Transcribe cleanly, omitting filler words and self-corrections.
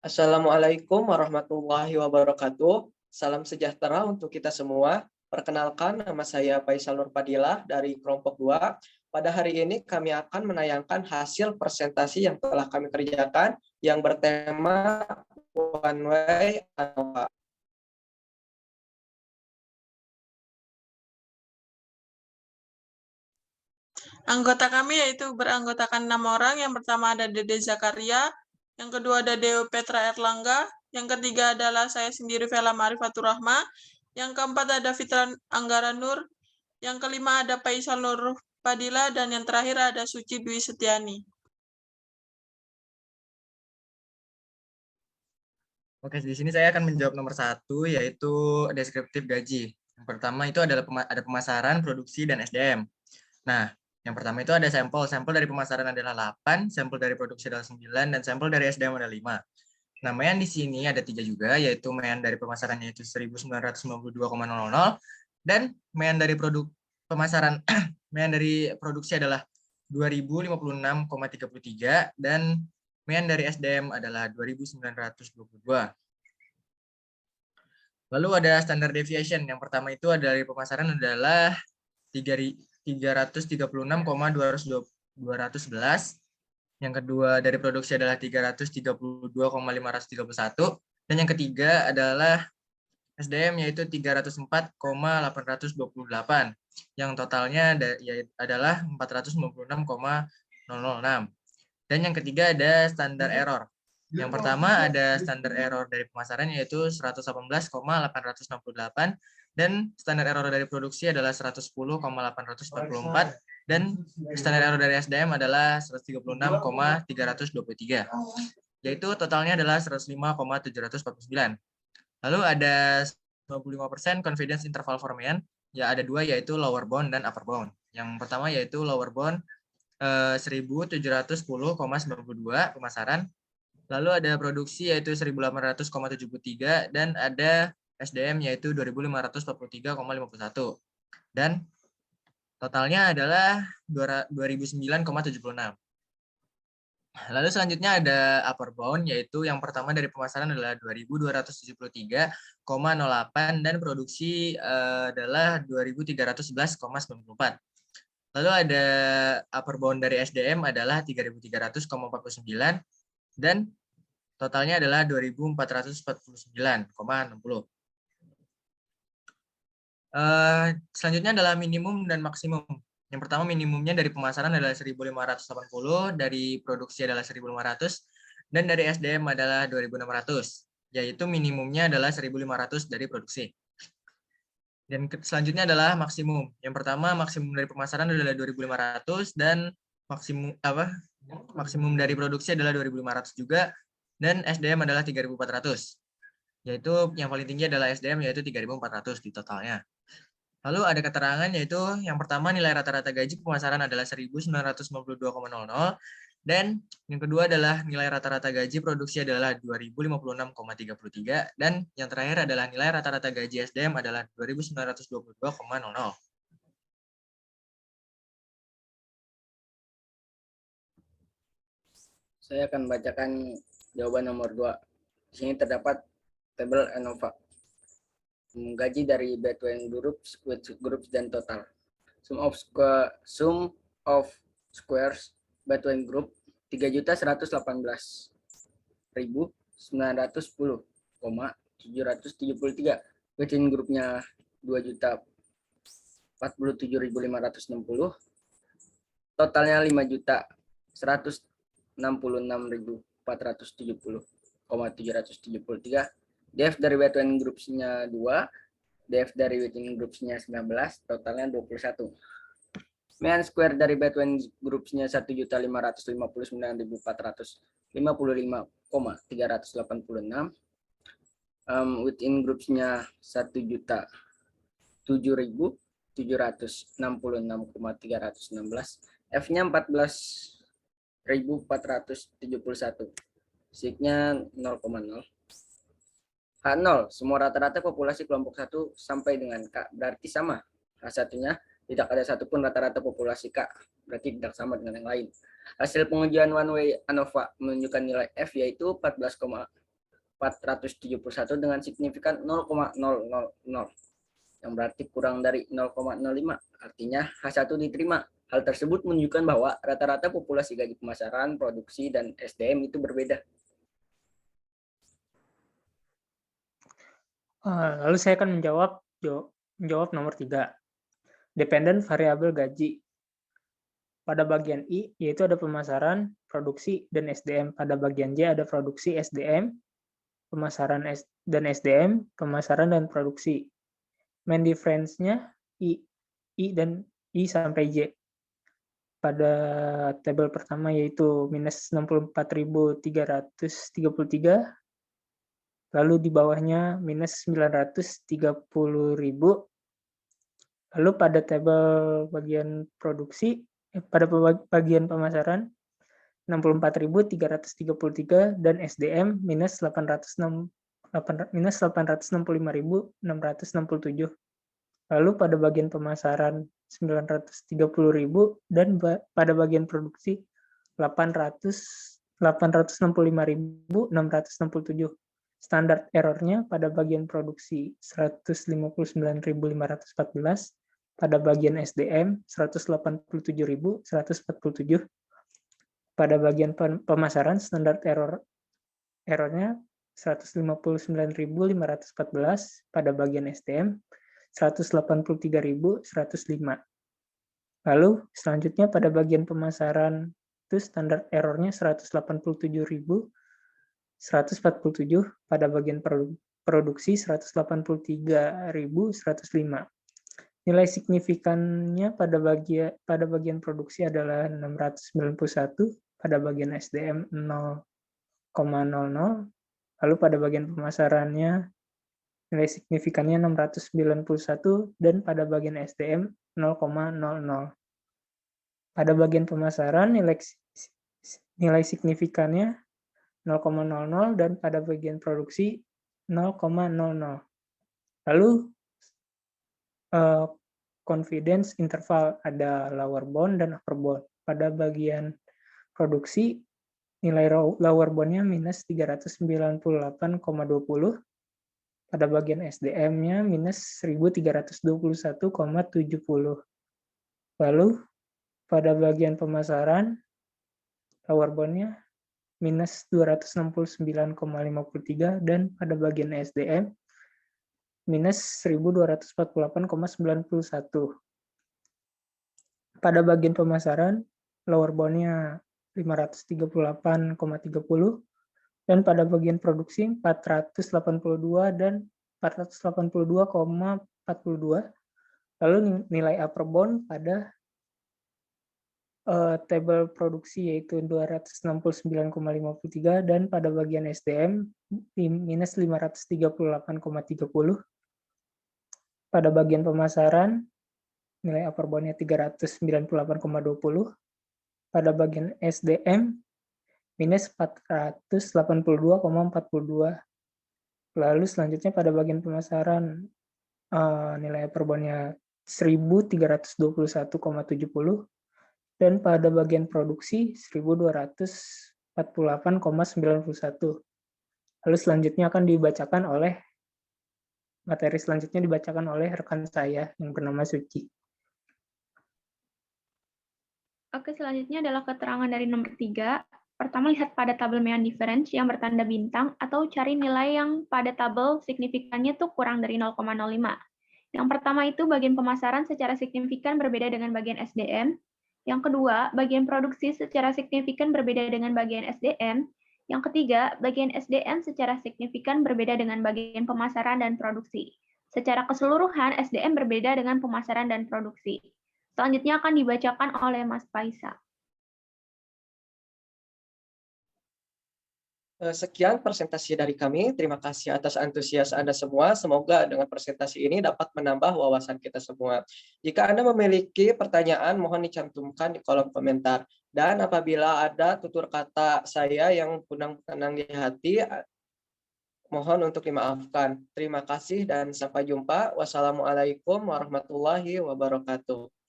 Assalamualaikum warahmatullahi wabarakatuh. Salam sejahtera untuk kita semua. Perkenalkan, nama saya Faisal Nurfadilah dari kelompok 2. Pada hari ini kami akan menayangkan hasil presentasi yang telah kami kerjakan yang bertema One Way ANOVA. Anggota kami yaitu beranggotakan 6 orang. Yang pertama ada Dede Zakaria, yang kedua ada Deo Petra Erlangga, yang ketiga adalah saya sendiri Vela Marifatur Rahma, yang keempat ada Fitran Anggara Nur, yang kelima ada Faisal Nur Fadila, dan yang terakhir ada Suci Dwi Setiani. Oke, di sini saya akan menjawab nomor 1, yaitu deskriptif gaji. Yang pertama itu adalah ada pemasaran, produksi, dan SDM. Nah, yang pertama itu ada sampel. Sampel dari pemasaran adalah 8, sampel dari produksi adalah 9, dan sampel dari SDM adalah 5. Nah, mean di sini ada 3 juga, yaitu mean dari pemasarannya itu 1992,00, dan mean dari pemasaran mean dari produksi adalah 2056,33, dan mean dari SDM adalah 2922. Lalu ada standar deviation. Yang pertama itu dari pemasaran adalah 336,211. Yang kedua dari produksi adalah 332,531. Dan yang ketiga adalah SDM yaitu 304,828. Yang totalnya adalah 496,006. Dan yang ketiga ada standar error. Yang pertama ada standar error dari pemasaran yaitu 118,868, dan standar error dari produksi adalah 110,844, dan standar error dari SDM adalah 136,323. Yaitu totalnya adalah 105,749. Lalu ada 95% confidence interval for mean. Ya, ada 2, yaitu lower bound dan upper bound. Yang pertama yaitu lower bound 1710,92 pemasaran. Lalu ada produksi yaitu 1800,73, dan ada SDM yaitu 2543,51. Dan totalnya adalah 2009,76. Lalu selanjutnya ada upper bound, yaitu yang pertama dari pemasaran adalah 2273,08, dan produksi adalah 2311,94. Lalu ada upper bound dari SDM adalah 3300,49, dan totalnya adalah 2449,60. Selanjutnya adalah minimum dan maksimum. Yang pertama minimumnya dari pemasaran adalah 1580, dari produksi adalah 1500, dan dari SDM adalah 2600, yaitu minimumnya adalah 1500 dari produksi. Dan selanjutnya adalah maksimum. Yang pertama maksimum dari pemasaran adalah 2500, dan maksimum dari produksi adalah 2500 juga, dan SDM adalah 3400. Yaitu yang paling tinggi adalah SDM yaitu 3400 di totalnya. Lalu ada keterangan yaitu yang pertama nilai rata-rata gaji pemasaran adalah 1992,00, dan yang kedua adalah nilai rata-rata gaji produksi adalah 2056,33, dan yang terakhir adalah nilai rata-rata gaji SDM adalah 2922,00. Saya akan bacakan jawaban nomor 2. Di sini terdapat tabel ANOVA. Gaji dari between groups, with groups, dan total. Sum of squares between group 3.118.910,773. Between grupnya 2.047.560. Totalnya 5.166.470,773. Def dari between groups-nya 2, def dari within groups-nya 19, totalnya 21. Mean square dari between groups-nya 1.559.455,386. Within groups-nya 1.007.766,316. F-nya 14.471. Sig-nya 0,0. H0, semua rata-rata populasi kelompok 1 sampai dengan K, berarti sama. H1-nya tidak ada satupun rata-rata populasi K, berarti tidak sama dengan yang lain. Hasil pengujian one way ANOVA menunjukkan nilai F yaitu 471 dengan signifikan 0,000, yang berarti kurang dari 0,05. Artinya H1 diterima. Hal tersebut menunjukkan bahwa rata-rata populasi gaji pemasaran, produksi, dan SDM itu berbeda. Lalu saya akan menjawab nomor 3. Dependent variabel gaji. Pada bagian I, yaitu ada pemasaran, produksi, dan SDM. Pada bagian J ada produksi, SDM, pemasaran dan SDM, pemasaran dan produksi. Main difference-nya I dan I sampai J. Pada tabel pertama yaitu minus 64.333, lalu di bawahnya minus 930.000. Lalu pada tabel bagian produksi, pada bagian pemasaran 64.333 dan SDM minus 865.667. Lalu pada bagian pemasaran 930.000 dan pada bagian produksi 865.667. Standar errornya pada bagian produksi 159.514, pada bagian SDM 187.147, pada bagian pemasaran standar errornya 159.514, pada bagian SDM 183.105. Lalu selanjutnya pada bagian pemasaran itu standar errornya 187.147, pada bagian produksi 183.105. Nilai signifikannya pada bagian produksi adalah 691, pada bagian SDM 0,00, lalu pada bagian pemasarannya nilai signifikannya 691 dan pada bagian SDM 0,00. Pada bagian pemasaran nilai signifikannya 0,00 dan pada bagian produksi 0,00. Lalu confidence interval ada lower bound dan upper bound. Pada bagian produksi nilai lower bound-nya minus 398,20, pada bagian SDM-nya minus 1.321,70. Lalu pada bagian pemasaran lower bound-nya minus 269,53 dan pada bagian SDM minus 1.248,91. Pada bagian pemasaran lower bound-nya 538,30 dan pada bagian produksi 482 dan 482,42. Lalu nilai upper bound pada tabel produksi yaitu 269,53 dan pada bagian SDM minus 538,30. Pada bagian pemasaran nilai upper bound-nya 398,20. Pada bagian SDM minus 482,42. Lalu selanjutnya pada bagian pemasaran nilai upper bound-nya 1.321,70 dan pada bagian produksi 1.248,91. Lalu selanjutnya akan dibacakan oleh materi selanjutnya dibacakan oleh rekan saya yang bernama Suci. Oke, selanjutnya adalah keterangan dari nomor 3. Pertama, lihat pada tabel mean difference yang bertanda bintang atau cari nilai yang pada tabel signifikannya tuh kurang dari 0,05. Yang pertama itu bagian pemasaran secara signifikan berbeda dengan bagian SDM. Yang kedua, bagian produksi secara signifikan berbeda dengan bagian SDM. Yang ketiga, bagian SDM secara signifikan berbeda dengan bagian pemasaran dan produksi. Secara keseluruhan, SDM berbeda dengan pemasaran dan produksi. Selanjutnya akan dibacakan oleh Mas Faisal. Sekian presentasi dari kami. Terima kasih atas antusias Anda semua. Semoga dengan presentasi ini dapat menambah wawasan kita semua. Jika Anda memiliki pertanyaan, mohon dicantumkan di kolom komentar. Dan apabila ada tutur kata saya yang kurang tenang di hati, mohon untuk dimaafkan. Terima kasih dan sampai jumpa. Wassalamualaikum warahmatullahi wabarakatuh.